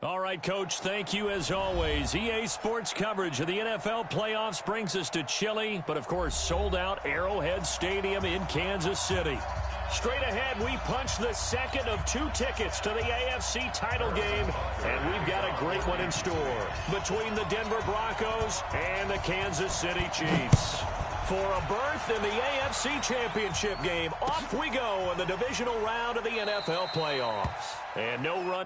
All right, Coach, thank you as always. EA Sports coverage of the NFL playoffs brings us to chilly, but of course sold-out Arrowhead Stadium in Kansas City. Straight ahead, we punch the second of 2 tickets to the AFC title game, and we've got a great one in store between the Denver Broncos and the Kansas City Chiefs. For a berth in the AFC Championship game, off we go in the divisional round of the NFL playoffs. And no run.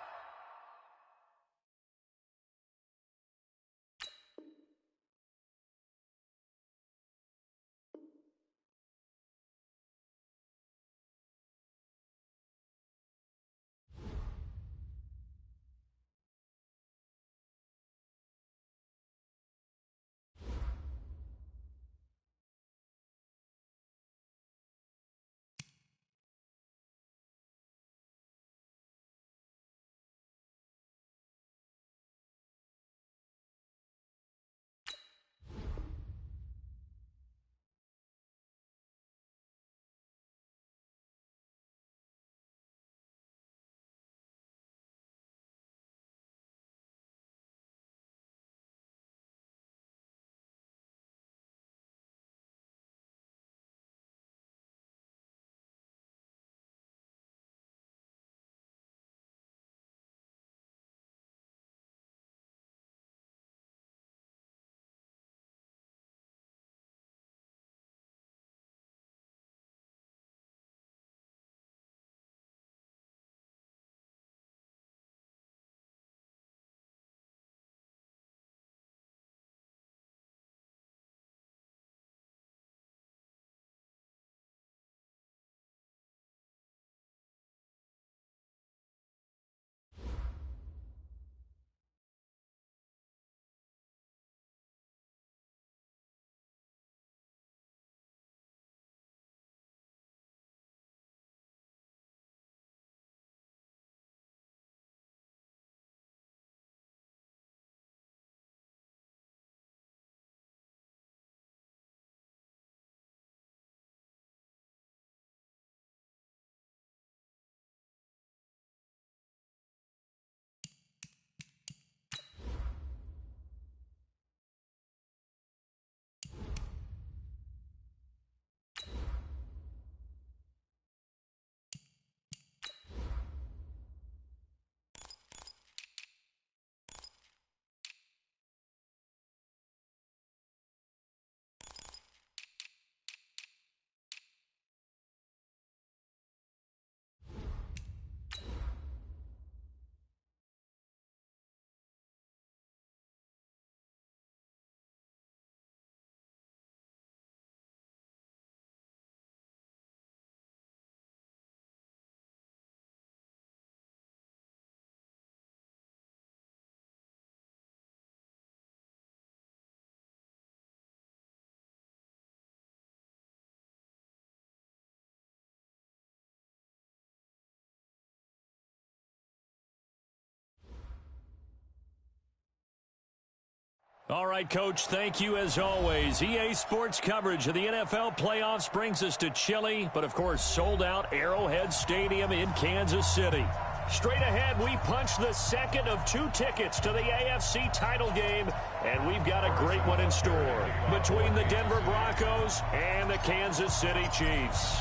All right, Coach, thank you as always. EA Sports coverage of the NFL playoffs brings us to chilly, but of course sold-out Arrowhead Stadium in Kansas City. Straight ahead, we punch the second of 2 tickets to the AFC title game, and we've got a great one in store between the Denver Broncos and the Kansas City Chiefs.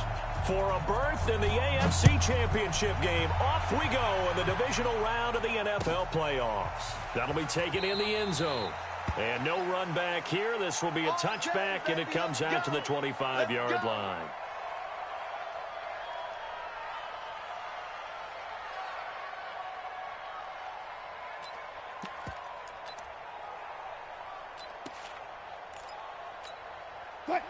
For a berth in the AFC Championship game, off we go in the divisional round of the NFL playoffs. That'll be taken in the end zone. And no run back here. This will be a touchback, and it comes out to the 25-yard line. I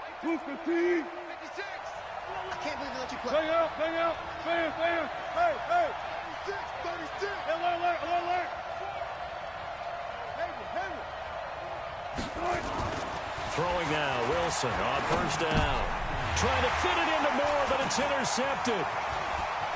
can't believe they let you play. Bang out, fan. Hey. 36. Alert. Throwing now, Wilson on first down. Trying to fit it into Moore, but it's intercepted.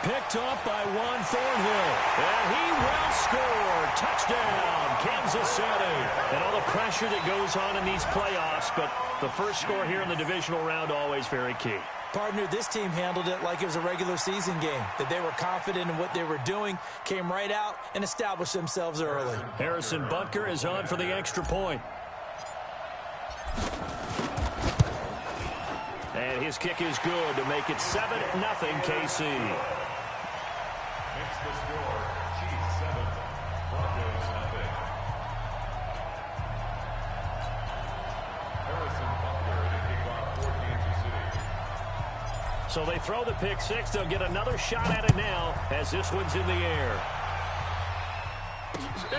Picked off by Juan Thornhill. And he will score. Touchdown, Kansas City. And all the pressure that goes on in these playoffs, but the first score here in the divisional round always very key. Partner, this team handled it like it was a regular season game, that they were confident in what they were doing, came right out and established themselves early. Harrison Butker is on for the extra point. And his kick is good to make it 7-0 KC. Makes the score, Chiefs 7, Broncos nothing. Harrison Butker to kick off for Kansas City. So they throw the pick six. They'll get another shot at it now as this one's in the air.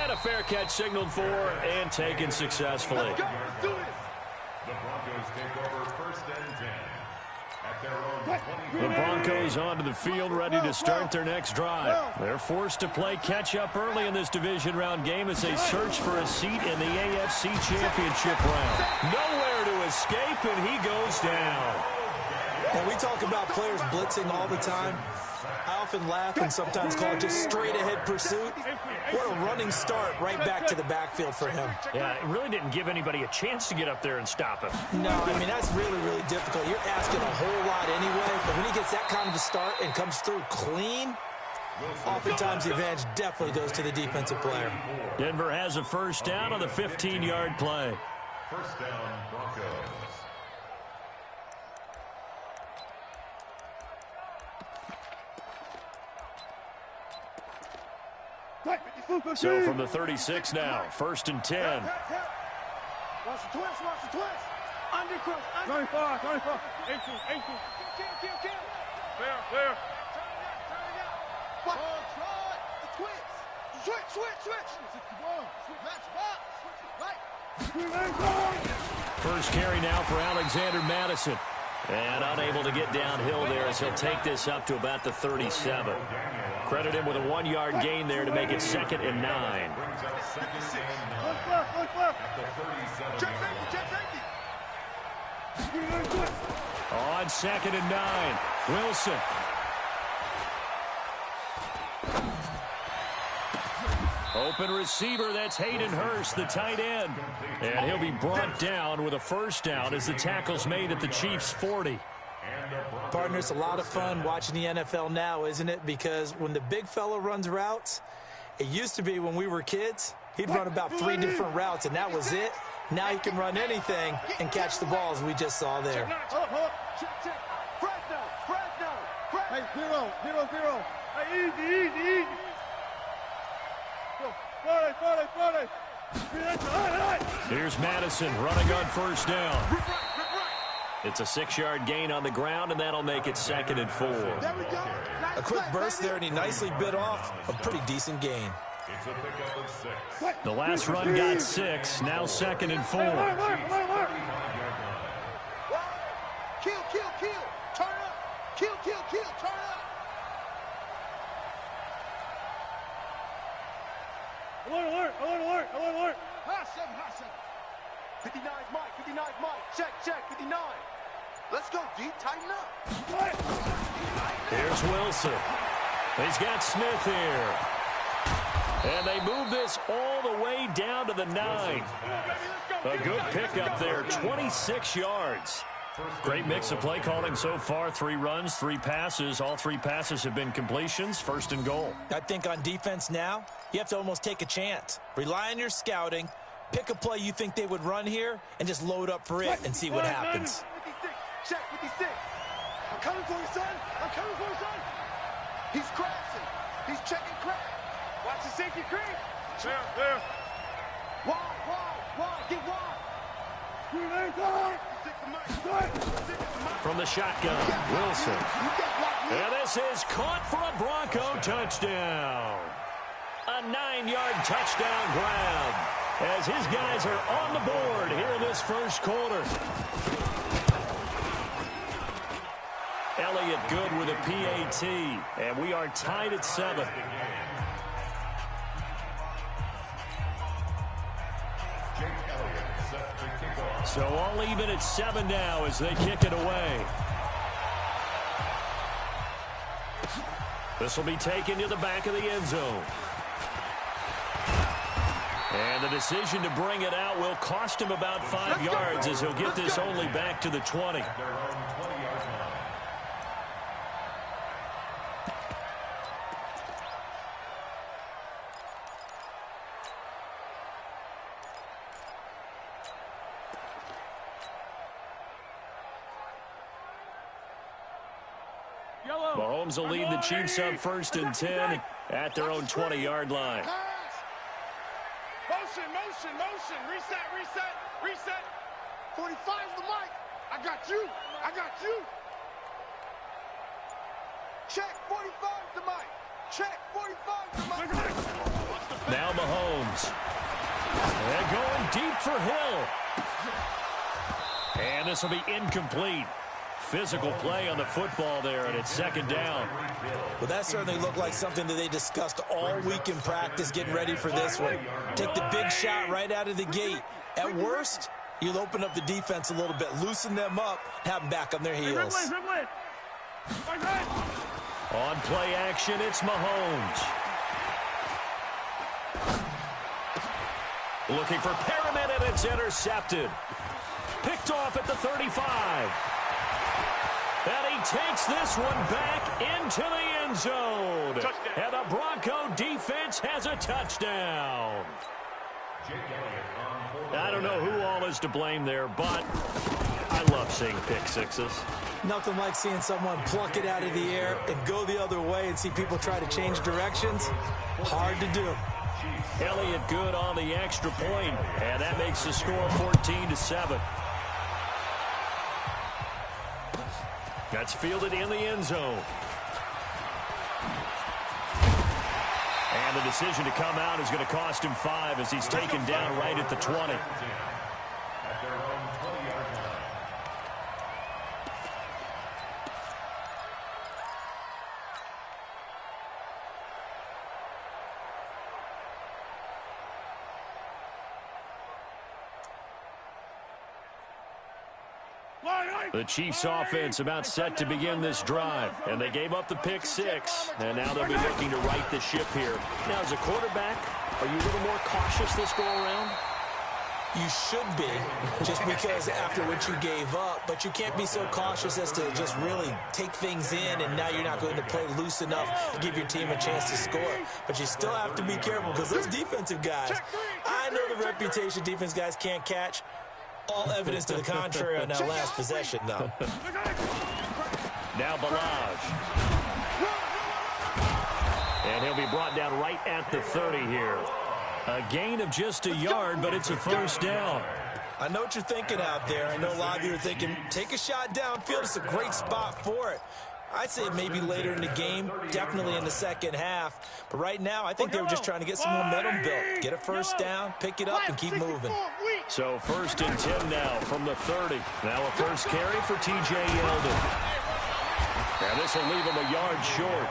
And a fair catch signaled for and taken successfully. The Broncos take over 1st and 10 at their own 20. The Broncos onto the field ready to start their next drive. They're forced to play catch-up early in this division round game as they search for a seat in the AFC Championship round. Nowhere to escape, and he goes down. And we talk about players blitzing all the time. I often laugh and sometimes call it just straight-ahead pursuit. What a running start right back to the backfield for him. Yeah, it really didn't give anybody a chance to get up there and stop him. No, I mean, that's really, really difficult. You're asking a whole lot anyway, but when he gets that kind of a start and comes through clean, oftentimes the advantage definitely goes to the defensive player. Denver has a first down on the 15-yard play. First down, Broncos. So from the 36 now, 1st and 10. Watch the twist, watch the twist. Undercross, 25, 25, 18, 18. Kill. There. What? Try the twist. Switch. Match box. First carry now for Alexander Madison. And unable to get downhill there as he'll take this up to about the 37. Credit him with a 1-yard gain there to make it 2nd and 9. Look left. Check safety. On 2nd and 9, Wilson. Open receiver, that's Hayden Hurst, the tight end. And he'll be brought down with a first down as the tackle's made at the Chiefs' 40. Partner, it's a lot of fun watching the NFL now, isn't it? Because when the big fella runs routes, it used to be when we were kids, he'd run about 3 different routes, and that was it. Now he can run anything and catch the balls we just saw there. Check. Fresno. Hey, 0. Hey, easy. Go. Friday. Here's Madison running on first down. It's a 6-yard gain on the ground, and that'll make it 2nd and 4. There we go. A quick burst there, and he nicely bit off a pretty decent gain. It's a pickup of 6. The last run got 6, now 2nd and 4. Kill. Turn up. Kill. Turn up. Alert. Hassan. 59 Mike. Check. 59. Let's go, D. Tighten up. Here's Wilson. He's got Smith here. And they move this all the way down to the 9. A good pickup there, 26 yards. Great mix of play calling so far. 3 runs, 3 passes. All 3 passes have been completions. 1st and goal. I think on defense now, you have to almost take a chance. Rely on your scouting. Pick a play you think they would run here and just load up for it and see what happens. 56. Check 56. I'm coming for you, son. He's crashing. He's checking crack. Watch the safety creep. There. Wide. Get wide. From the shotgun, Wilson. And this is caught for a Bronco touchdown. A 9-yard touchdown grab as his guys are on the board here in this first quarter. Elliott good with a PAT, and we are tied at 7. So all even at 7 now as they kick it away. This will be taken to the back of the end zone. And the decision to bring it out will cost him about 5 yards as he'll get this only back to the 20. Mahomes will lead the Chiefs up 1st and 10 at their own 20-yard line. Motion, motion, motion. Reset, reset, reset. 45's the mic. I got you. I got you. Check 45's the mic. Check 45's the mic. Now Mahomes. And going deep for Hill. And this will be incomplete. Physical play on the football there, and it's 2nd down. Well, that certainly looked like something that they discussed all week in practice, getting ready for this one. Take the big shot right out of the gate. At worst, you'll open up the defense a little bit, loosen them up, have them back on their heels. On play action, it's Mahomes. Looking for Perriman, and it's intercepted. Picked off at the 35. And he takes this one back into the end zone. Touchdown. And the Bronco defense has a touchdown. I don't know who all is to blame there, but I love seeing pick sixes. Nothing like seeing someone pluck it out of the air and go the other way and see people try to change directions. Hard to do. Elliott good on the extra point, and that makes the score 14-7. That's fielded in the end zone. And the decision to come out is going to cost him 5 as he's taken down right at the 20. The Chiefs offense about set to begin this drive, and they gave up the pick 6, and now they'll be looking to right the ship here. Now, as a quarterback, are you a little more cautious this go around? You should be, just because after what you gave up, but you can't be so cautious as to just really take things in, and now you're not going to play loose enough to give your team a chance to score. But you still have to be careful because those defensive guys, I know the reputation defense guys can't catch. All evidence to the contrary on that last possession, though. Now Balaj. And he'll be brought down right at the 30 here. A gain of just a yard, but it's a 1st down. I know what you're thinking out there. I know a lot of you are thinking, take a shot downfield. It's a great spot for it. I'd say maybe later in the game, definitely in the second half. But right now, I think they were just trying to get some momentum built. Get a 1st down, pick it up, and keep moving. So 1st and 10 now from the 30. Now a first carry for T.J. Yeldon. And this will leave him a yard short.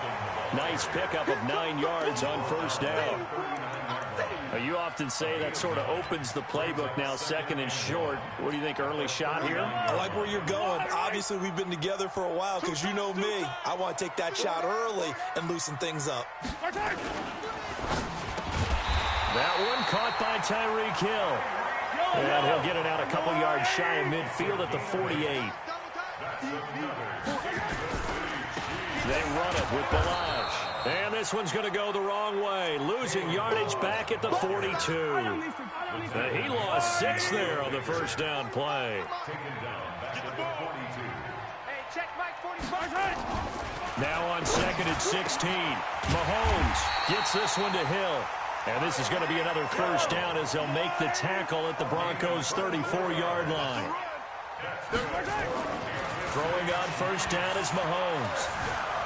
Nice pickup of 9 yards on 1st down. You often say that sort of opens the playbook now, 2nd and short. What do you think, early shot here? I like where you're going. Obviously, we've been together for a while because you know me. I want to take that shot early and loosen things up. That one caught by Tyreek Hill. And he'll get it out a couple yards shy of midfield at the 48. They run it with Balaj. And this one's going to go the wrong way. Losing yardage back at the 42. He lost 6 there on the 1st down play. Now on 2nd and 16. Mahomes gets this one to Hill. And this is going to be another 1st down as they'll make the tackle at the Broncos' 34-yard line. Throwing on 1st down is Mahomes.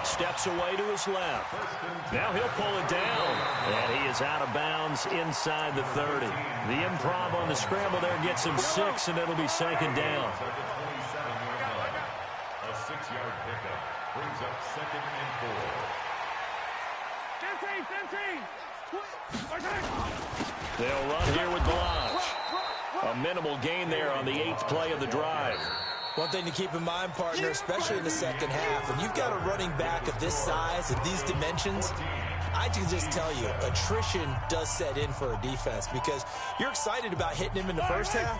Steps away to his left. Now he'll pull it down. And he is out of bounds inside the 30. The improv on the scramble there gets him 6, and it'll be 2nd down. A 6-yard pickup brings up 2nd and 4. They'll run here with Balaj. A minimal gain there on the 8th play of the drive. One thing to keep in mind, partner, especially in the second half, when you've got a running back of this size and these dimensions, I can just tell you, attrition does set in for a defense because you're excited about hitting him in the first half.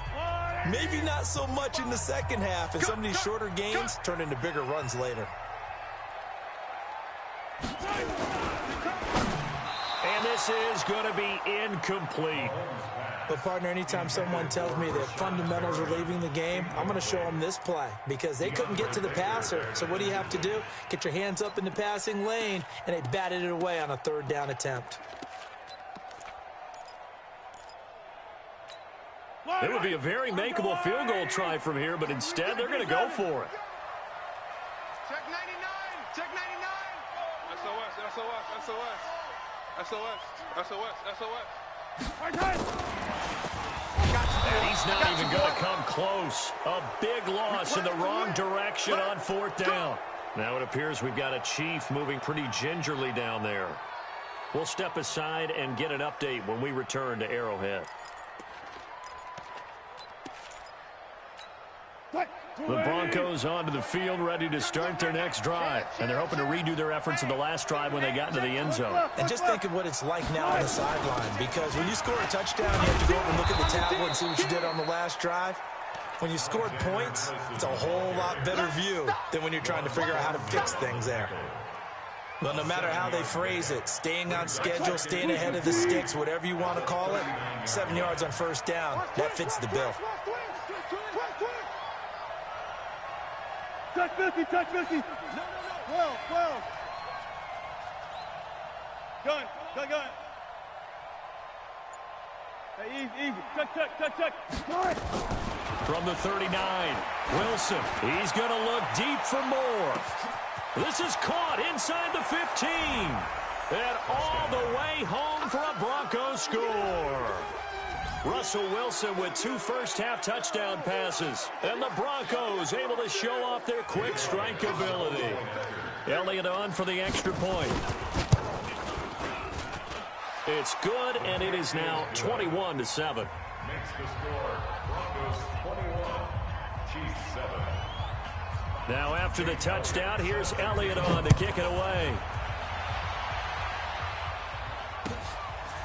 Maybe not so much in the second half, and some of these shorter gains turn into bigger runs later. And this is going to be incomplete. But, partner, anytime someone tells me that fundamentals are leaving the game, I'm going to show them this play because they couldn't get to the passer. So what do you have to do? Get your hands up in the passing lane, and they batted it away on a third down attempt. It would be a very makeable field goal try from here, but instead they're going to go for it. Check 99. Check 99. SOS, SOS, SOS. SOS, SOS, SOS. And he's not even going to come close. A big loss in the wrong direction on fourth down. Now it appears we've got a Chief moving pretty gingerly down there. We'll step aside and get an update when we return to Arrowhead. The Broncos onto the field, ready to start their next drive. And they're hoping to redo their efforts in the last drive when they got into the end zone. And just think of what it's like now on the sideline, because when you score a touchdown, you have to go over and look at the tablet and see what you did on the last drive. When you scored points, it's a whole lot better view than when you're trying to figure out how to fix things there. Well, no matter how they phrase it, staying on schedule, staying ahead of the sticks, whatever you want to call it, 7 yards on first down, that fits the bill. Touch 50, touch 50. No. 12. Gun. Hey, easy. Check. From the 39, Wilson. He's going to look deep for more. This is caught inside the 15. And all the way home for a Broncos score. Russell Wilson with 2 first-half touchdown passes. And the Broncos able to show off their quick strike ability. Elliott on for the extra point. It's good, and it is now 21-7. Makes the score Broncos 21, Chiefs 7. Now after the touchdown, here's Elliott on to kick it away.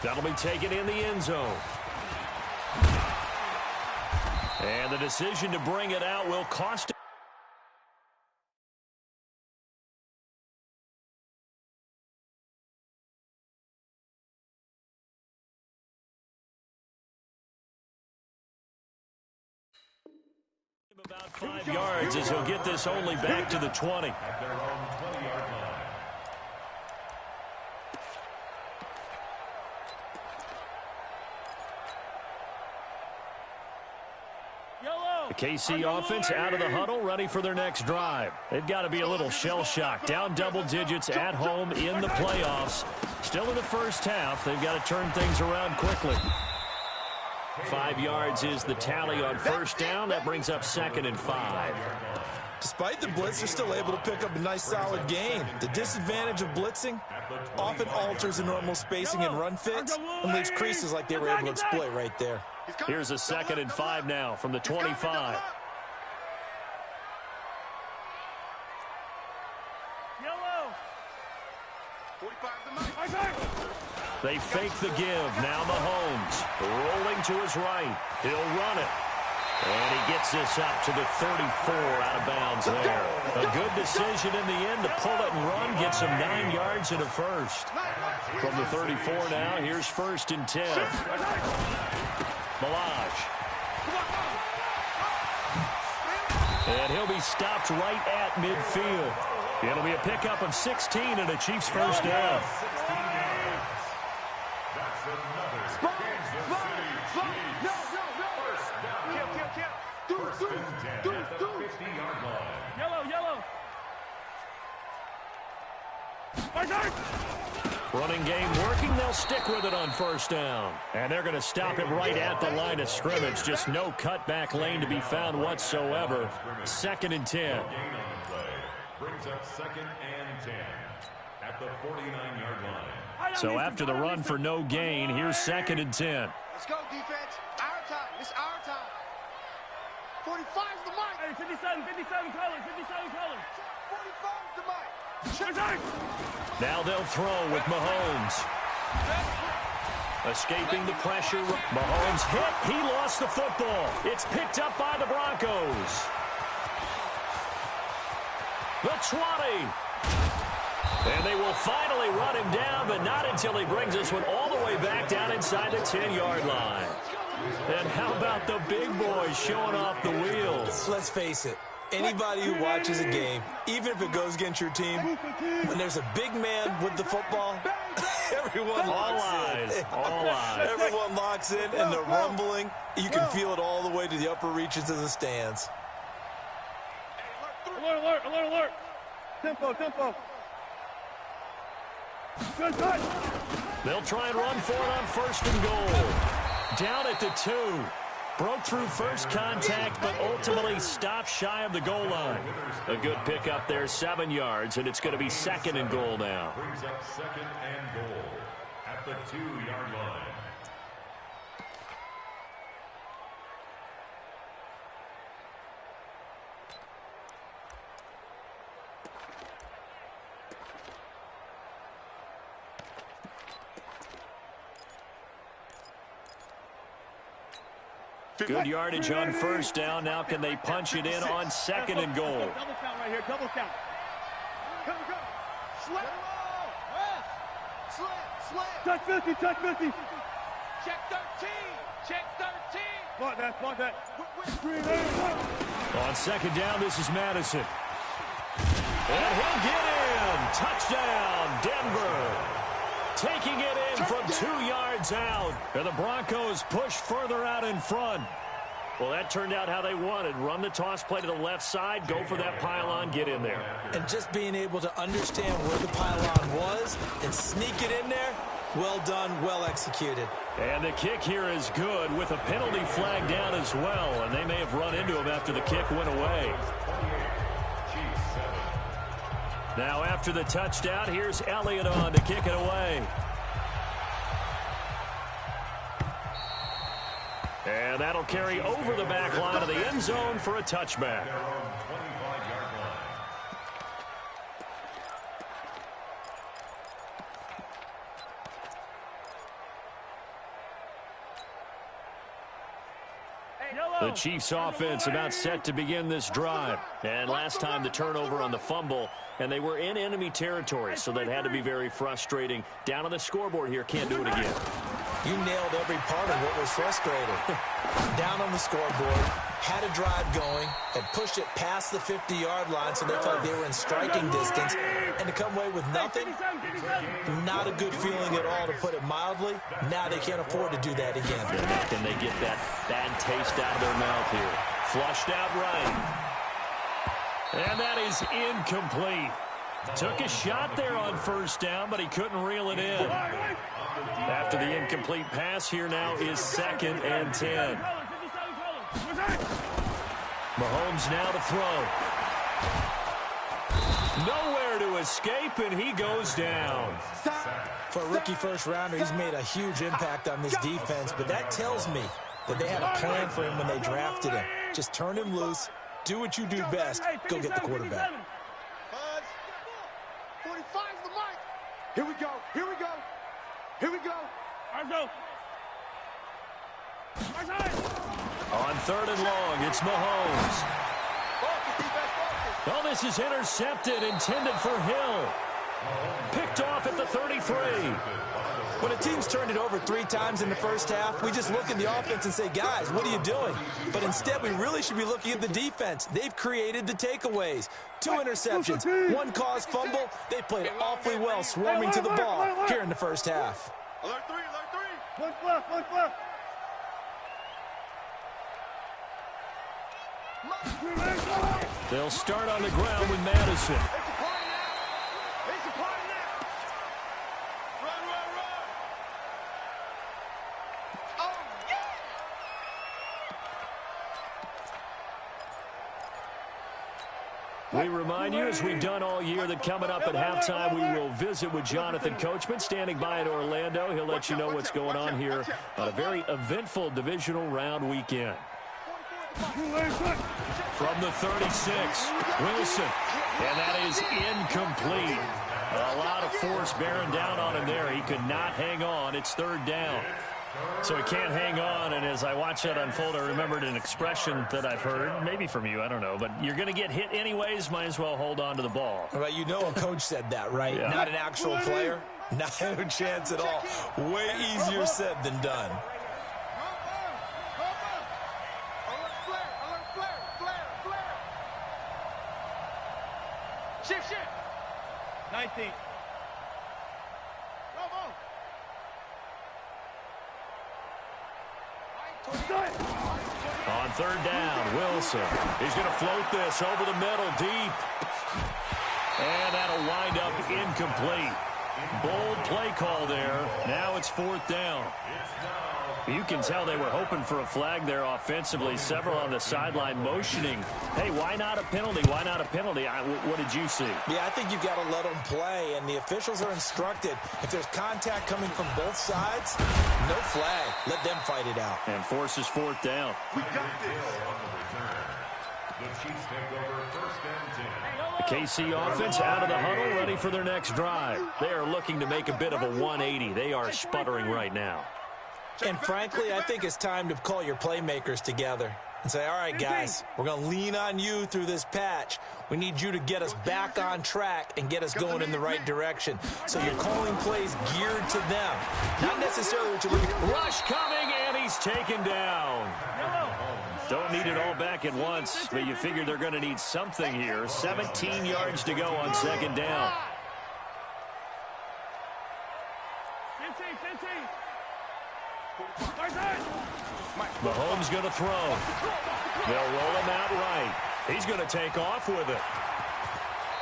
That'll be taken in the end zone. And the decision to bring it out will cost him. About 5 yards as he'll get this only back to the 20. At their own 20-yard line. The KC offense out of the huddle, ready for their next drive. They've got to be a little shell-shocked. Down double digits at home in the playoffs. Still in the first half. They've got to turn things around quickly. 5 yards is the tally on first down. That brings up 2nd and 5. Despite the blitz, they're still able to pick up a nice, solid gain. The disadvantage of blitzing often alters the normal spacing and run fits and leaves creases like they were able to exploit right there. Here's a 2nd and 5 now from the 25. Yellow. 45 to Mike. They fake the give. Now Mahomes rolling to his right. He'll run it. And he gets this up to the 34 out of bounds there. A good decision in the end to pull it and run. Gets him 9 yards and a first. From the 34 now, here's 1st and 10. Malage. And he'll be stopped right at midfield. It'll be a pickup of 16 and a Chiefs first down. That's another Kansas City Chiefs. First down. First and 10 at the 50-yard line. Yellow. Running game working. They'll stick with it on first down. And they're going to stop it right at the line of scrimmage. Just no cutback lane to be found whatsoever. 2nd and 10. Gain on the play brings up 2nd and 10 at the 49-yard line. So after the run for no gain, here's 2nd and 10. Let's go, defense. Our time. It's our time. 45's the mic. Hey, 57 colors. 45's the mic. Now they'll throw with Mahomes. Escaping the pressure. Mahomes hit. He lost the football. It's picked up by the Broncos. The 20. And they will finally run him down, but not until he brings this one all the way back down inside the 10-yard line. And how about the big boys showing off the wheels? Let's face it. Anybody who watches a game, even if it goes against your team, when there's a big man with the football, everyone locks in. All eyes. Everyone locks in, and the rumbling, you can feel it all the way to the upper reaches of the stands. Alert, alert, alert, alert. Tempo, tempo. Good touch. They'll try and run for it on 1st and goal. Down at the 2. Broke through first contact, but ultimately stopped shy of the goal line. A good pickup there, 7 yards, and it's going to be 2nd and goal now. Brings up 2nd and goal at the 2-yard line. Good yardage on 1st down. Now can they punch it in on 2nd and goal? Double count right here, double count. Come, come. Slap. Slant. Touch 50, touch 50. Check 13. Check 13. Block that, block that. On 2nd down, this is Madison. And he'll get in. Touchdown, Denver. Taking it in from 2 yards out. And the Broncos push further out in front. Well, that turned out how they wanted. Run the toss play to the left side, go for that pylon, get in there. And just being able to understand where the pylon was and sneak it in there, well done, well executed. And the kick here is good with a penalty flag down as well. And they may have run into him after the kick went away. Now after the touchdown, here's Elliott on to kick it away. And that'll carry over the back line of the end zone for a touchback. The Chiefs offense about set to begin this drive. And last time the turnover on the fumble, and they were in enemy territory, so that had to be very frustrating. Down on the scoreboard here, can't do it again. You nailed every part of what was frustrating. Down on the scoreboard, had a drive going, and pushed it past the 50-yard line so they felt like they were in striking distance. And to come away with nothing, not a good feeling at all, to put it mildly. Now they can't afford to do that again. Can they get that bad taste out of their mouth here? Flushed out right. And that is incomplete. Took a shot there on 1st down, but he couldn't reel it in. After the incomplete pass, here now is 2nd and 10. Mahomes now to throw. Nowhere to escape, and he goes down. For a rookie first-rounder, he's made a huge impact on this defense, but that tells me that they had a plan for him when they drafted him. Just turn him loose, do what you do best, go get the quarterback. 45's the mic. Here we go, here we go. Here we go. Arzo. On 3rd and long, it's Mahomes. Oh, this is intercepted, intended for Hill. Picked off at the 33. When a team's turned it over 3 times in the first half, we just look at the offense and say, guys, what are you doing? But instead, we really should be looking at the defense. They've created the takeaways. 2 interceptions, 1 caused fumble. They played awfully well swarming to the ball here in the first half. Alert 3, alert 3. One left, one left. They'll start on the ground with Madison. It's a party now. It's a party now. Run, run, run. Oh, yeah. We remind you, as we've done all year, that coming up at halftime, we will visit with Jonathan Coachman, standing by in Orlando. He'll let you know what's going on here on a very eventful divisional round weekend. From the 36, Wilson, and that is incomplete. A lot of force bearing down on him there. He could not hang on. It's 3rd down. So he can't hang on, and as I watch that unfold, I remembered an expression that I've heard, maybe from you, I don't know, but you're going to get hit anyways, might as well hold on to the ball. Well, you know a coach said that, right? Yeah. Not an actual player. Not a chance at all. Way easier said than done. Shift. 19. On third down, Wilson. He's going to float this over the middle, deep. And that'll wind up incomplete. Bold play call there. Now it's fourth down. You can tell they were hoping for a flag there offensively. Several on the sideline motioning. Hey, why not a penalty? Why not a penalty? What did you see? Yeah, I think you've got to let them play, and the officials are instructed. If there's contact coming from both sides, no flag. Let them fight it out. And forces fourth down. We got this. The Chiefs take over first and 10. The KC offense out of the huddle, ready for their next drive. They are looking to make a bit of a 180. They are sputtering right now. And frankly, I think it's time to call your playmakers together and say, all right, guys, we're going to lean on you through this patch. We need you to get us back on track and get us going in the right direction. So you're calling plays geared to them, not necessarily what you're looking for. Rush coming, and he's taken down. Don't need it all back at once, but you figure they're going to need something here. 17 yards to go on second down. 15. Mahomes going to throw. They'll roll him out right. He's going to take off with it.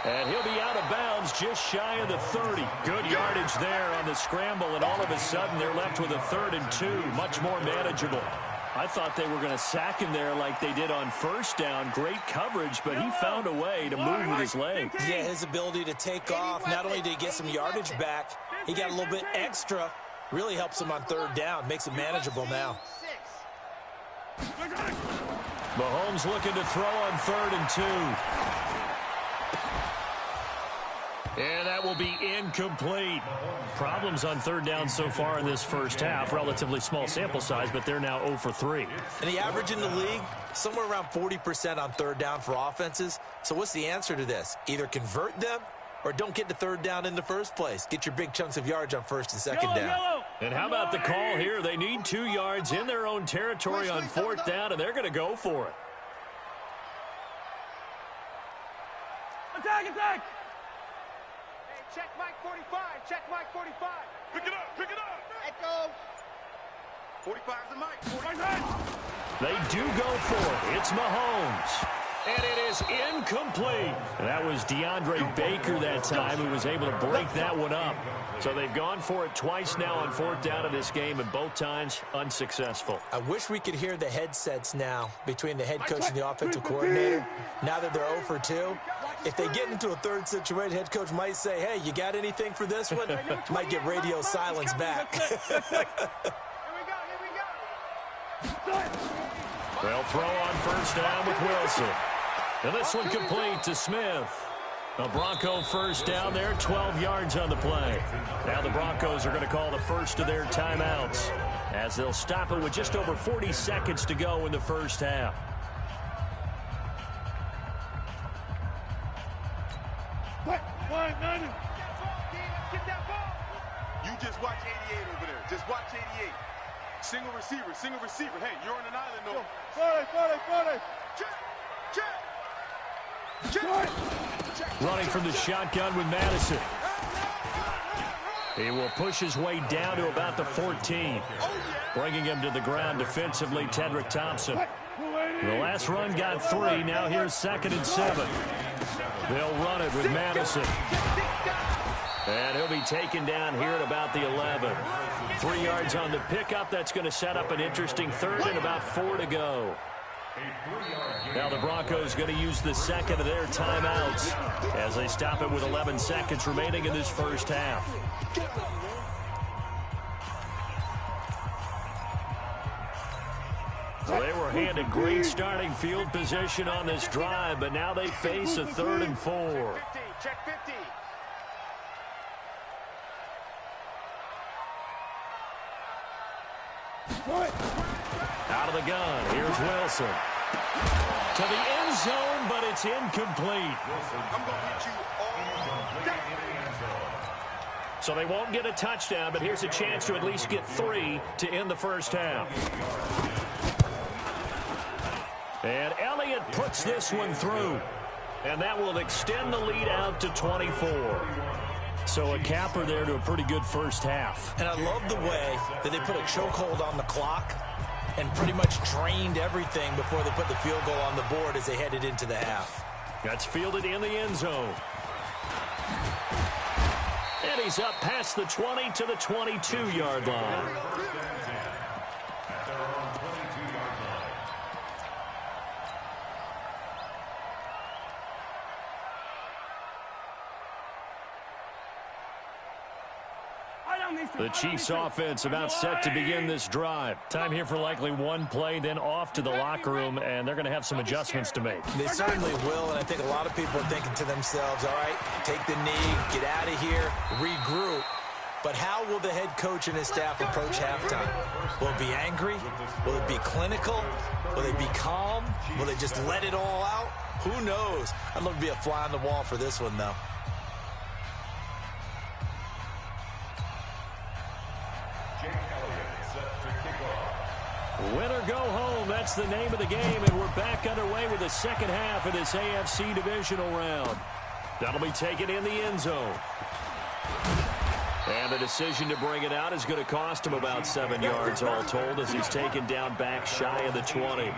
And he'll be out of bounds just shy of the 30. Good yardage there on the scramble, and all of a sudden they're left with a 3rd and 2. Much more manageable. I thought they were going to sack him there like they did on first down. Great coverage, but he found a way to move with his leg. Yeah, his ability to take off, not only did he get some yardage back, he got a little bit extra. Really helps him on third down, makes it manageable now. Mahomes looking to throw on 3rd and 2. And that will be incomplete. Problems on third down so far in this first half. Relatively small sample size, but they're now 0 for 3. And the average in the league, somewhere around 40% on third down for offenses. So what's the answer to this? Either convert them or don't get to third down in the first place. Get your big chunks of yards on first and second down. And how about the call here? They need 2 yards in their own territory on fourth down, and they're going to go for it. Attack! Hey, check Mike 45. Check Mike 45. Pick it up! Echo. 45's the Mike. 45. They do go for it. It's Mahomes. And it is incomplete. And that was DeAndre Baker that time who was able to break that one up. So they've gone for it twice now on fourth down in this game, and both times unsuccessful. I wish we could hear the headsets now between the head coach and the offensive coordinator. Now that they're 0 for 2, if they get into a third situation, head coach might say, hey, you got anything for this one? Might get radio silence back. Here we go. They'll throw on first down with Wilson. And this one complete to Smith. The Bronco first down there, 12 yards on the play. Now the Broncos are going to call the first of their timeouts as they'll stop it with just over 40 seconds to go in the first half. Get that ball. You just watch 88 over there. Just watch 88. Single receiver. Hey, you're on an island, though. 40. Check. Running from the shotgun with Madison. He will push his way down to about the 14. Bringing him to the ground defensively, Tedrick Thompson. The last run got 3. Now here's 2nd and 7. They'll run it with Madison. And he'll be taken down here at about the 11. 3 yards on the pickup. That's going to set up an interesting 3rd and about 4 to go. Now the Broncos going to use the second of their timeouts as they stop it with 11 seconds remaining in this first half. So they were handed great starting field position on this drive, but now they face a 3rd and 4. Check 50. Out of the gun, here's Wilson. To the end zone, but it's incomplete. I'm going to hit you all day. So they won't get a touchdown, but here's a chance to at least get 3 to end the first half. And Elliott puts this one through. And that will extend the lead out to 24. So a capper there to a pretty good first half. And I love the way that they put a chokehold on the clock and pretty much drained everything before they put the field goal on the board as they headed into the half. That's fielded in the end zone. And he's up past the 20 to the 22-yard line. The Chiefs offense about set to begin this drive. Time here for likely one play, then off to the locker room, and they're going to have some adjustments to make. They certainly will, and I think a lot of people are thinking to themselves, all right, take the knee, get out of here, regroup. But how will the head coach and his staff approach halftime? Will it be angry? Will it be clinical? Will they be calm? Will they just let it all out? Who knows? I'd love to be a fly on the wall for this one, though. Win or go home, that's the name of the game, and we're back underway with the second half of this AFC divisional round. That'll be taken in the end zone. And the decision to bring it out is going to cost him about 7 yards all told as he's taken down back shy of the 20.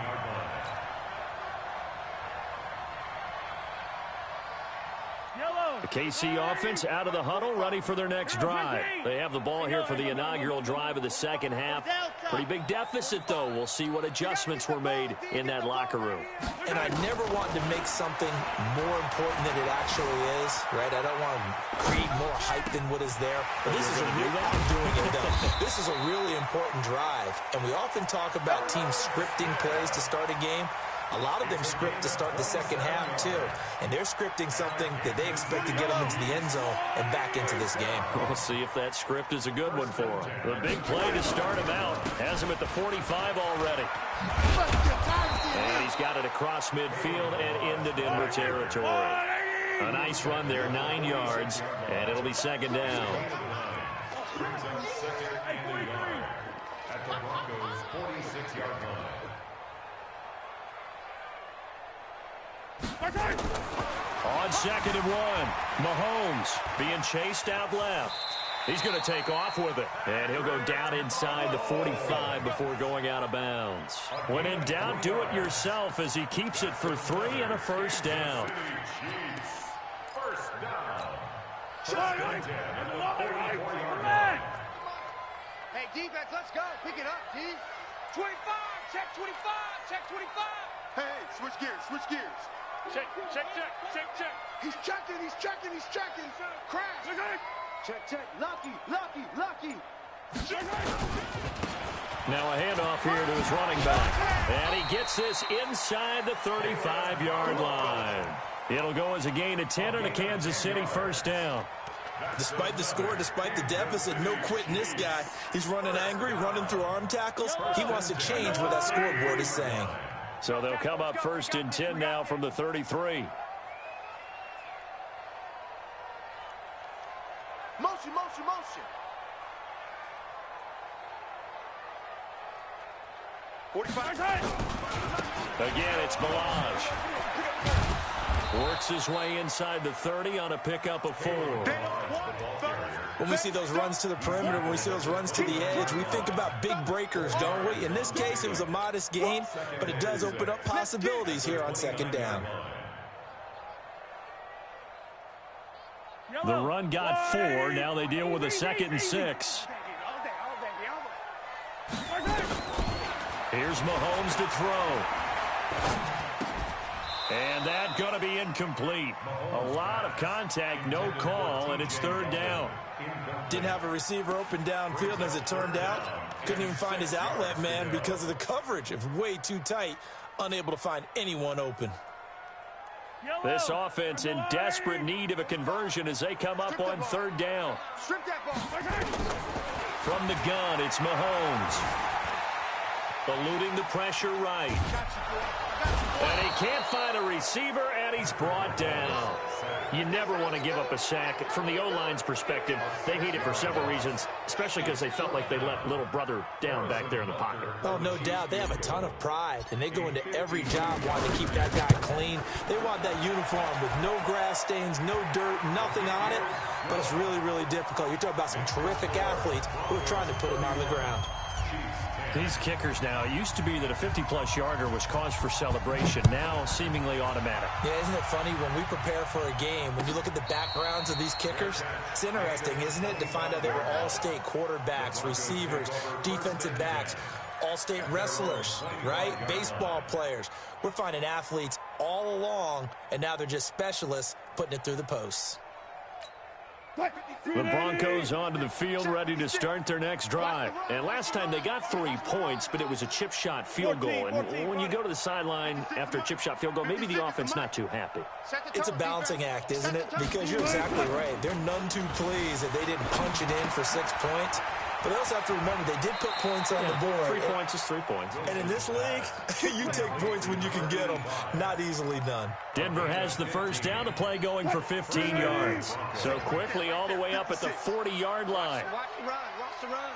The KC offense out of the huddle, ready for their next drive. They have the ball here for the inaugural drive of the second half. Pretty big deficit, though. We'll see what adjustments were made in that locker room. And I never want to make something more important than it actually is, right? I don't want to create more hype than what is there. But this is a real, I'm doing it, though. This is a really important drive. And we often talk about teams scripting plays to start a game. A lot of them script to start the second half, too. And they're scripting something that they expect to get them into the end zone and back into this game. We'll see if that script is a good one for them. The big play to start him out has him at the 45 already. And he's got it across midfield and into Denver territory. A nice run there, 9 yards, and it'll be second down. Brings him second and a yard at the Broncos' 46-yard line. On second and 1, Mahomes being chased out left. He's going to take off with it, and he'll go down inside the 45 before going out of bounds. When in doubt, do it yourself as he keeps it for 3 and a first down. First down. Hey, defense, let's go. Pick it up, D. 25, check 25, check 25. Hey, switch gears, switch gears. Check. He's checking. Crash. Check. Lucky. Now a handoff here to his running back. And he gets this inside the 35-yard line. It'll go as a gain of 10 and a Kansas City first down. Despite the score, despite the deficit, no quitting this guy. He's running angry, running through arm tackles. He wants to change what that scoreboard is saying. So they'll come up first and 10 now from the 33. Motion. 45. Again, it's Milage. Works his way inside the 30 on a pickup of 4. When we see those runs to the perimeter, when we see those runs to the edge, we think about big breakers, don't we? In this case, it was a modest gain, but it does open up possibilities here on second down. The run got 4. Now they deal with a 2nd and 6. Here's Mahomes to throw. And that's going to be incomplete. A lot of contact, no call, and it's third down. Didn't have a receiver open downfield, and as it turned out, couldn't even find his outlet man because of the coverage. It was way too tight, unable to find anyone open. This offense in desperate need of a conversion as they come up on third down. Strip that ball. From the gun, it's Mahomes. Eluding the pressure right. And he can't find a receiver, and he's brought down. You never want to give up a sack. From the O-line's perspective, they hate it for several reasons, especially because they felt like they let little brother down back there in the pocket. Oh, no doubt. They have a ton of pride, and they go into every job wanting to keep that guy clean. They want that uniform with no grass stains, no dirt, nothing on it, but it's really, really difficult. You're talking about some terrific athletes who are trying to put him on the ground. These kickers now, it used to be that a 50-plus yarder was cause for celebration, now seemingly automatic. Yeah, isn't it funny when we prepare for a game, when you look at the backgrounds of these kickers, it's interesting, isn't it, to find out they were all-state quarterbacks, receivers, defensive backs, all-state wrestlers, right? Baseball players. We're finding athletes all along, and now they're just specialists putting it through the posts. The Broncos onto the field, ready to start their next drive. And last time they got 3 points, but it was a chip shot field goal. And when you go to the sideline after a chip shot field goal, maybe the offense not too happy. It's a balancing act, isn't it? Because you're exactly right. They're none too pleased that they didn't punch it in for 6 points. But they also have to remember they did put points on the board. 3 points is 3 points. And in this league, you take points when you can get them. Not easily done. Denver has the first down. The play going for 15 yards. So quickly all the way up at the 40-yard line. Watch the run. Watch the run.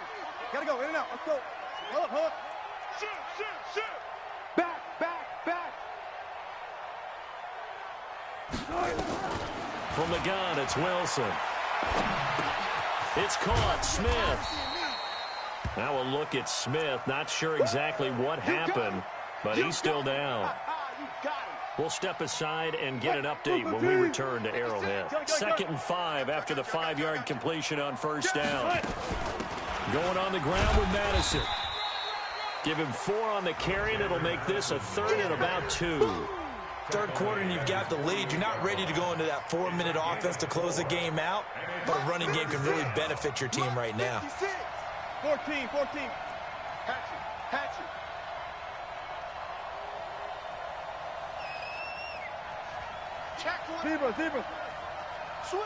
Gotta go. In and out. Let's go. Hold up. Shoot. Back. From the gun, it's Wilson. It's caught. Smith. Now a look at Smith. Not sure exactly what happened, but he's still down. We'll step aside and get an update when we return to Arrowhead. 2nd and 5 after the 5-yard completion on first down. Going on the ground with Madison. Give him 4 on the carry, and it'll make this a 3rd and about 2. Third quarter and you've got the lead. You're not ready to go into that 4-minute offense to close the game out, but a running game can really benefit your team right now. 14. Hatchet. Zebra. Switch.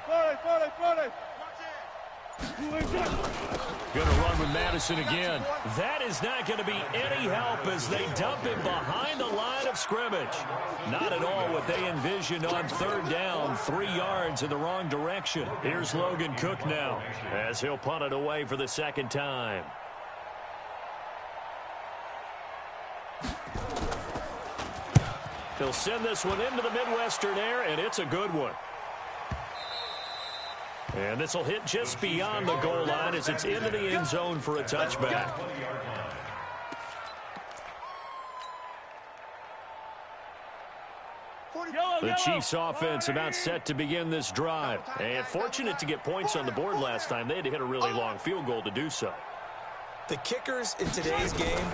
Friday. Going to run with Madison again. That is not going to be any help as they dump him behind the line of scrimmage. Not at all what they envisioned on 3rd down. 3 yards in the wrong direction. Here's Logan Cook now as he'll punt it away for the 2nd time. He'll send this one into the Midwestern air, and it's a good one. And this will hit just beyond the goal line as it's into the end zone for a touchback. The Chiefs offense about set to begin this drive. And fortunate to get points on the board last time. They had to hit a really long field goal to do so. The kickers in today's game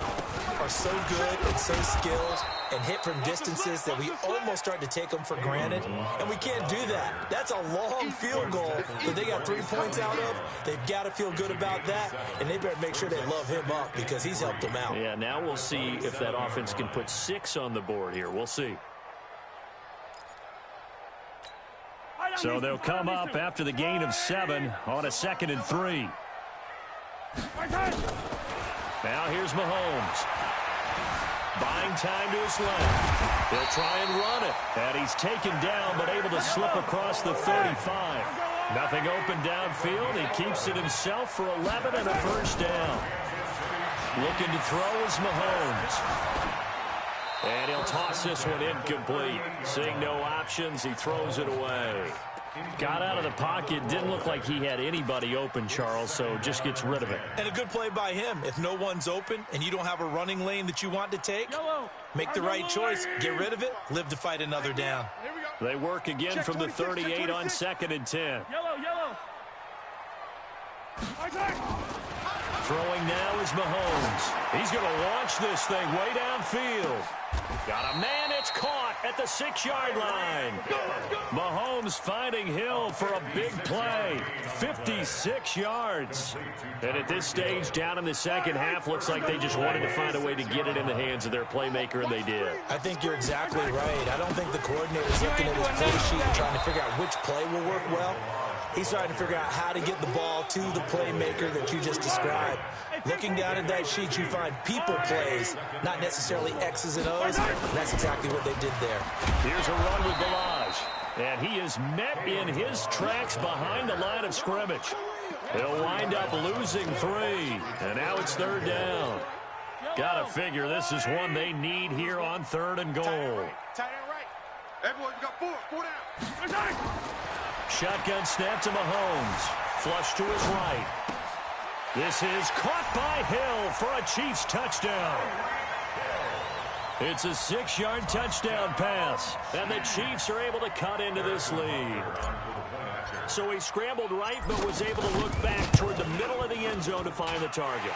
are so good and so skilled and hit from distances that we almost start to take them for granted, and we can't do that. That's a long field goal that they got 3 points out of. They've got to feel good about that, and they better make sure they love him up because he's helped them out. Yeah, now we'll see if that offense can put 6 on the board here. We'll see. So they'll come up after the gain of 7 on a 2nd and 3. Now here's Mahomes. Buying time to his left. He'll try and run it. And he's taken down but able to slip across the 35. Nothing open downfield. He keeps it himself for 11 and a first down. Looking to throw is Mahomes. And he'll toss this one incomplete. Seeing no options, he throws it away. Got out of the pocket. Didn't look like he had anybody open, Charles, so just gets rid of it. And a good play by him. If no one's open and you don't have a running lane that you want to take, make the right choice. Get rid of it. Live to fight another down. They work again from the 38 on 2nd and 10. Throwing now is Mahomes. He's going to launch this thing way downfield. Got a man. It's caught at the 6-yard line. Mahomes finding Hill for a big play. 56 yards. And at this stage, down in the second half, looks like they just wanted to find a way to get it in the hands of their playmaker, and they did. I think you're exactly right. I don't think the coordinator's looking at his play sheet and trying to figure out which play will work well. He's trying to figure out how to get the ball to the playmaker that you just described. Looking down at that sheet, you find people plays, not necessarily X's and O's. That's exactly what they did there. Here's a run with Balaj. And he is met in his tracks behind the line of scrimmage. He'll wind up losing 3. And now it's 3rd down. Gotta figure this is one they need here on 3rd and goal. Tight end right. Everyone, we got 4 down. Shotgun snap to Mahomes. Flush to his right. This is caught by Hill for a Chiefs touchdown. It's a 6-yard touchdown pass, and the Chiefs are able to cut into this lead. So he scrambled right, but was able to look back toward the middle of the end zone to find the target.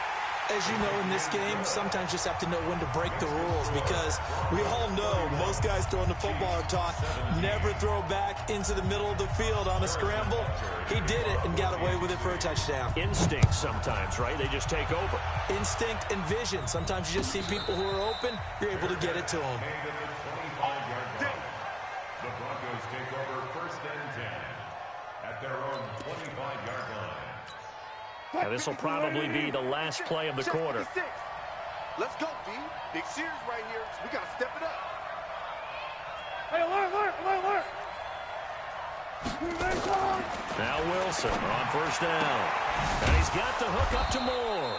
As you know, in this game, sometimes you just have to know when to break the rules, because we all know most guys throwing the football are taught never throw back into the middle of the field on a scramble. He did it and got away with it for a touchdown. Instinct sometimes, right? They just take over. Instinct and vision. Sometimes you just see people who are open, you're able to get it to them. The Broncos take over 1st and 10 at their own 25-yard line. Now, this will probably be the last play of the quarter. Let's go, D. Big series right here. We got to step it up. Hey, alert. Now Wilson on 1st down. And he's got the hook up to Moore.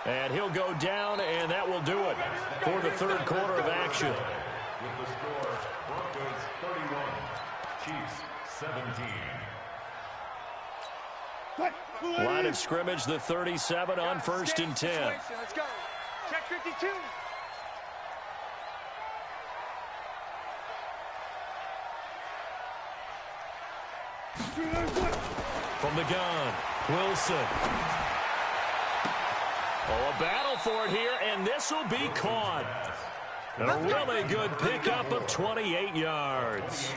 And he'll go down, and that will do it for the 3rd quarter of action. With the score, Broncos 31, Chiefs 17. Line of scrimmage, the 37 on 1st and 10. Let's go. Check 52. From the gun, Wilson. Oh, a battle for it here, and this will be caught. And a really good pickup of 28 yards.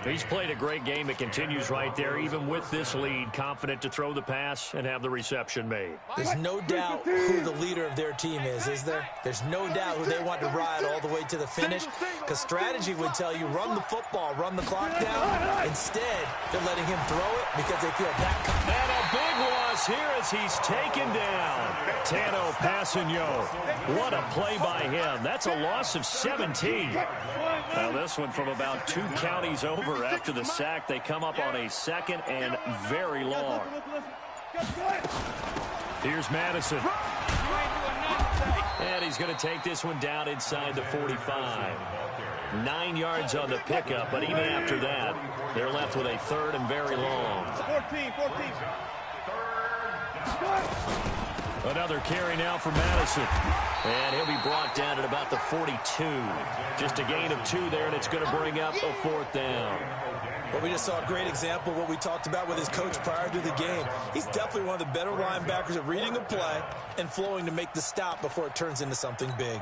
He's played a great game. It continues right there, even with this lead, confident to throw the pass and have the reception made. There's no doubt who the leader of their team is there? There's no doubt who they want to ride all the way to the finish, because strategy would tell you run the football, run the clock down. Instead, they're letting him throw it because they feel that. And a big loss here as he's taken down. Tano Passanio. What a play by him. That's a loss of 17. Now this one from about 2 counties over after the sack. They come up on a 2nd and very long. Here's Madison. And he's going to take this one down inside the 45. 9 yards on the pickup, but even after that, they're left with a 3rd and very long. 14. Another carry now for Madison. And he'll be brought down at about the 42. Just a gain of 2 there, and it's going to bring up a 4th down. Well, we just saw a great example of what we talked about with his coach prior to the game. He's definitely one of the better linebackers at reading a play and flowing to make the stop before it turns into something big.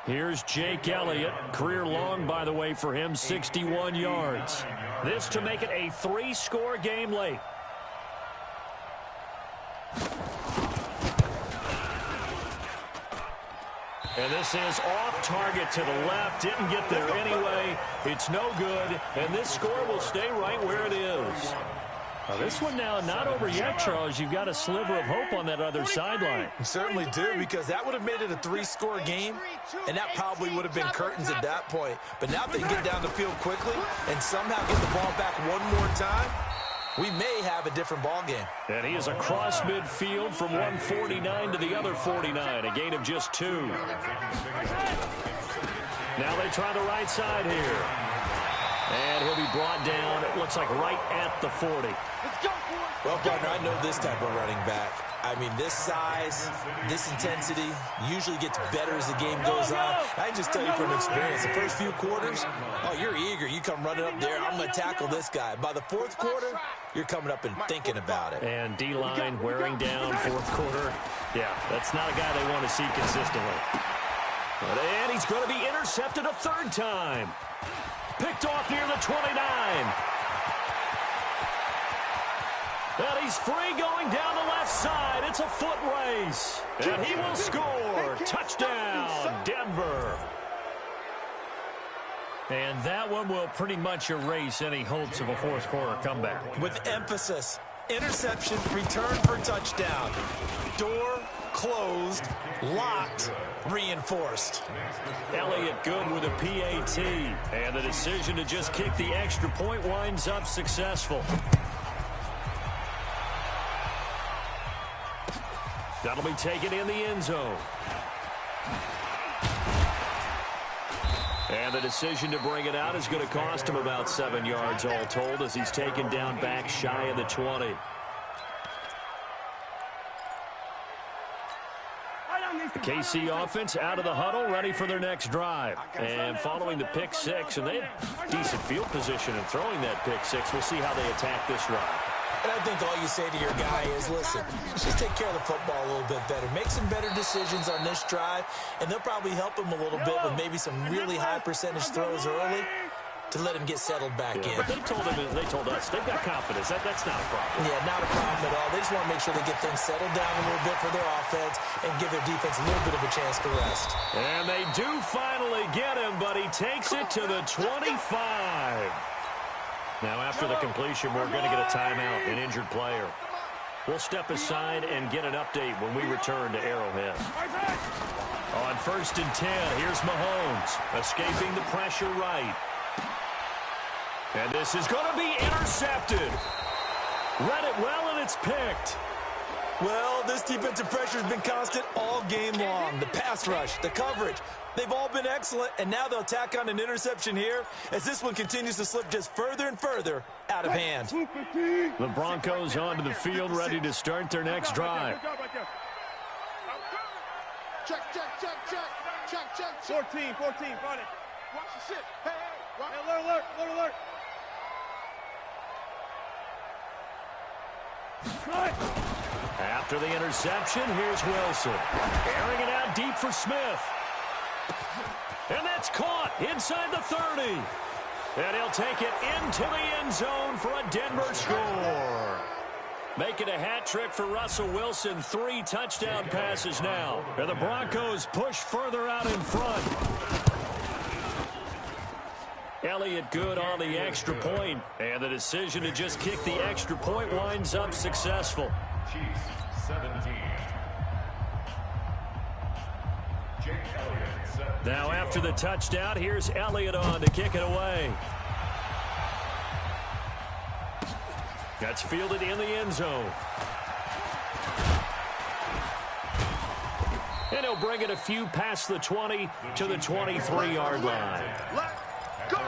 Here's Jake Elliott. Career long, by the way, for him, 61 yards. This to make it a 3-score game late. And this is off target to the left. Didn't get there anyway. It's no good. And this score will stay right where it is. Now this one now not over yet, Charles. You've got a sliver of hope on that other sideline. You certainly do, because that would have made it a 3-score game, and that probably would have been curtains at that point. But now if they get down the field quickly and somehow get the ball back one more time, we may have a different ball game. And he is across midfield from 149 to the other 49, a gain of just 2. Now they try the right side here. And he'll be brought down, it looks like right at the 40. Well, partner, I know this type of running back. I mean, this size, this intensity usually gets better as the game goes on. I can just tell you from experience, the first few quarters, oh, you're eager. You come running up there, I'm going to tackle this guy. By the 4th quarter, you're coming up and thinking about it. And D-line wearing down 4th quarter. Yeah, that's not a guy they want to see consistently. And he's going to be intercepted a 3rd time. Picked off near the 29. And he's free going down the left side. It's a foot race. And he will score. Touchdown, Denver. And that one will pretty much erase any hopes of a 4th quarter comeback. With emphasis. Interception, return for touchdown. Door closed, locked, reinforced. Elliott good with a PAT. And the decision to just kick the extra point winds up successful. That'll be taken in the end zone. And the decision to bring it out is going to cost him about 7 yards all told as he's taken down back shy of the 20. The KC offense out of the huddle, ready for their next drive. And following the pick six, and they had decent field position in throwing that pick six. We'll see how they attack this drive. And I think all you say to your guy is, listen, just take care of the football a little bit better. Make some better decisions on this drive, and they'll probably help him a little bit with maybe some really high percentage throws early to let him get settled back in. But they told us, they've got confidence. That's not a problem. Yeah, not a problem at all. They just want to make sure they get things settled down a little bit for their offense and give their defense a little bit of a chance to rest. And they do finally get him, but he takes it to the 25. Now, after the completion, we're going to get a timeout, an injured player. We'll step aside and get an update when we return to Arrowhead. On 1st and 10, here's Mahomes, escaping the pressure right. And this is going to be intercepted. Read it well, and it's picked. Well, this defensive pressure has been constant all game long. The pass rush, the coverage, they've all been excellent, and now they'll tack on an interception here as this one continues to slip just further and further out of hand. The Broncos onto the field, ready to start their next drive. Check. 14, got it. Watch the shit. Hey, Alert. After the interception, here's Wilson. Airing it out deep for Smith. And that's caught inside the 30. And he'll take it into the end zone for a Denver score. Making a hat trick for Russell Wilson. 3 touchdown passes now. And the Broncos push further out in front. Elliott good on the extra point. And the decision to just kick the extra point winds up successful. Chiefs 17. Jake Elliott. Now after the touchdown, here's Elliott on to kick it away. That's fielded in the end zone. And he'll bring it a few past the 20 to the 23-yard line. let's go.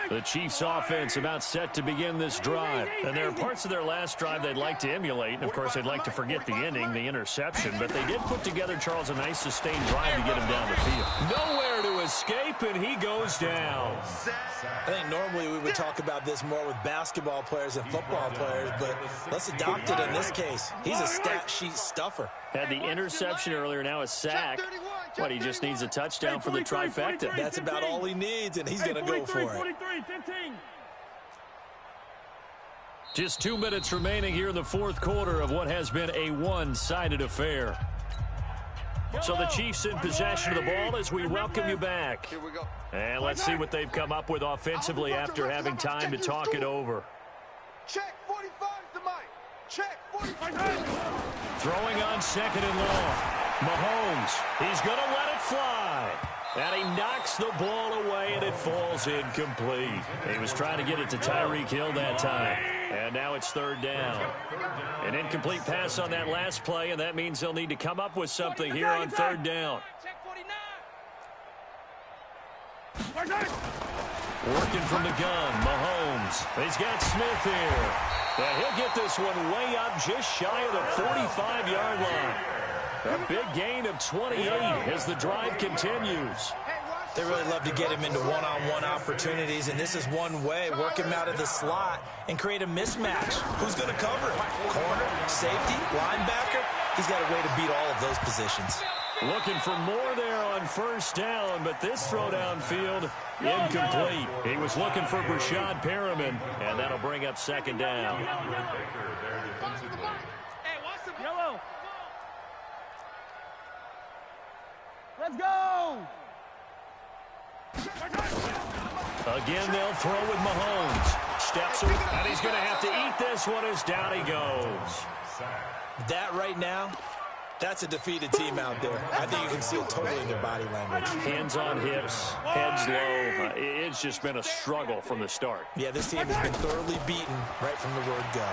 The Chiefs offense about set to begin this drive. And there are parts of their last drive they'd like to emulate. And, of course, they'd like to forget the ending, the interception. But they did put together, Charles, a nice sustained drive to get him down the field. Nowhere to escape, and he goes down. I think normally we would talk about this more with basketball players and football players, but let's adopt it in this case. He's a stat sheet stuffer. Had the interception earlier, now a sack. But he just needs a touchdown for the trifecta. That's about all he needs, and he's going to go for it. Just 2 minutes remaining here in the fourth quarter of what has been a one-sided affair. So the Chiefs in possession of the ball as we welcome you back. Here we go. And let's see what they've come up with offensively after having time to talk it over. Check 45 to Mike. Check 45. Throwing on 2nd and long. Mahomes, he's going to let it fly. And he knocks the ball away, and it falls incomplete. He was trying to get it to Tyreek Hill that time. And now it's 3rd down. An incomplete pass on that last play, and that means they'll need to come up with something here on 3rd down. Working from the gun, Mahomes. He's got Smith here. And he'll get this one way up just shy of the 45-yard line. A big gain of 28 as the drive continues. They really love to get him into one-on-one opportunities, and this is one way. Work him out of the slot and create a mismatch. Who's going to cover him? Corner, safety, linebacker? He's got a way to beat all of those positions. Looking for more there on 1st down, but this throw downfield incomplete. He was looking for Brashad Perriman, and that'll bring up 2nd down. Yellow. Let's go. Again, they'll throw with Mahomes. Steps away, and he's going to have to eat this one as down he goes. That right now, that's a defeated team out there. I think you can see it totally in their body language. Hands on hips, heads low. It's just been a struggle from the start. Yeah, this team has been thoroughly beaten right from the word go.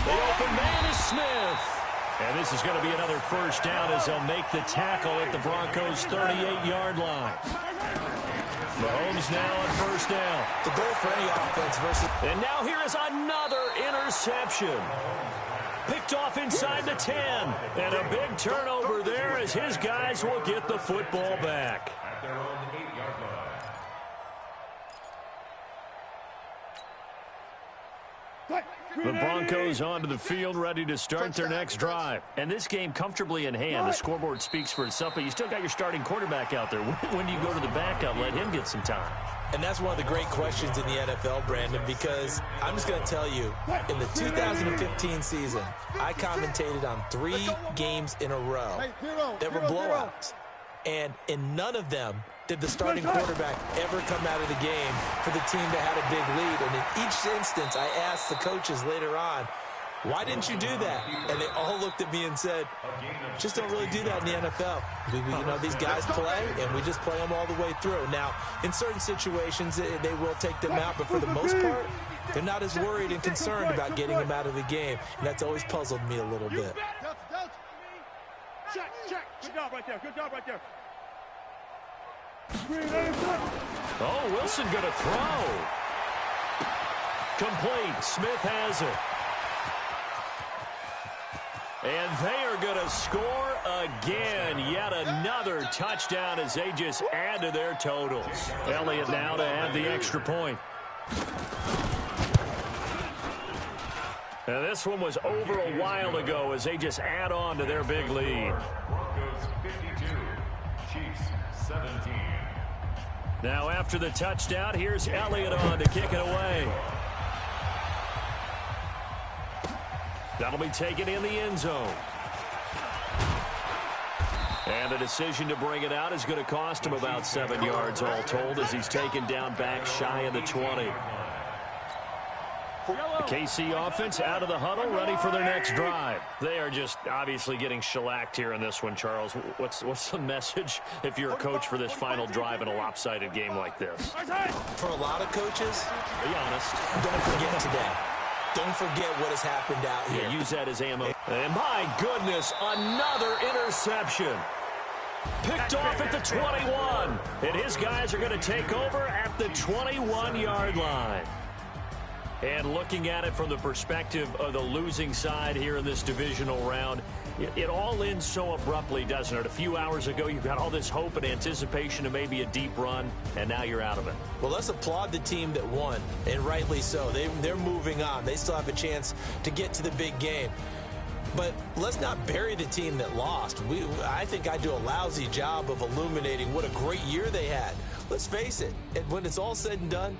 The open man is Smith. And this is going to be another first down as they'll make the tackle at the Broncos' 38-yard line. Mahomes now on first down. The goal for any offense versus... And now here is another interception. Picked off inside the 10. And a big turnover there as his guys will get the football back. At their own 8-yard line. The Broncos onto the field, ready to start their next drive. And this game comfortably in hand. The scoreboard speaks for itself, but you still got your starting quarterback out there. When do you go to the backup, let him get some time? And that's one of the great questions in the NFL, Brandon, because I'm just going to tell you, in the 2015 season, I commentated on 3 games in a row that were blowouts. And in none of them did the starting quarterback ever come out of the game for the team that had a big lead. And in each instance, I asked the coaches later on, why didn't you do that? And they all looked at me and said, just don't really do that in the NFL. You know, these guys play, and we just play them all the way through. Now, in certain situations, they will take them out, but for the most part, they're not as worried and concerned about getting them out of the game. And that's always puzzled me a little bit. Check. Good job right there. Good job right there. Oh, Wilson going to throw. Complete. Smith has it. And they are going to score again. Yet another touchdown as they just add to their totals. Elliott now to add the extra point. And this one was over a while ago as they just add on to their big lead. Broncos 52, Chiefs 17. Now after the touchdown, here's Elliott on to kick it away. That'll be taken in the end zone. And the decision to bring it out is going to cost him about 7 yards all told as he's taken down back shy of the 20. The KC offense out of the huddle, ready for their next drive. They are just obviously getting shellacked here in this one, Charles. What's the message if you're a coach for this final drive in a lopsided game like this? For a lot of coaches, Be honest. don't forget today. Don't forget what has happened out here. Yeah, use that as ammo. And my goodness, another interception. Picked off at the 21. And his guys are going to take over at the 21-yard line. And looking at it from the perspective of the losing side here in this divisional round, it all ends so abruptly, doesn't it? A few hours ago, you got all this hope and anticipation of maybe a deep run, and now you're out of it. Well, let's applaud the team that won, and rightly so. They're moving on. They still have a chance to get to the big game. But let's not bury the team that lost. I think I do a lousy job of illuminating what a great year they had. Let's face it, when it's all said and done,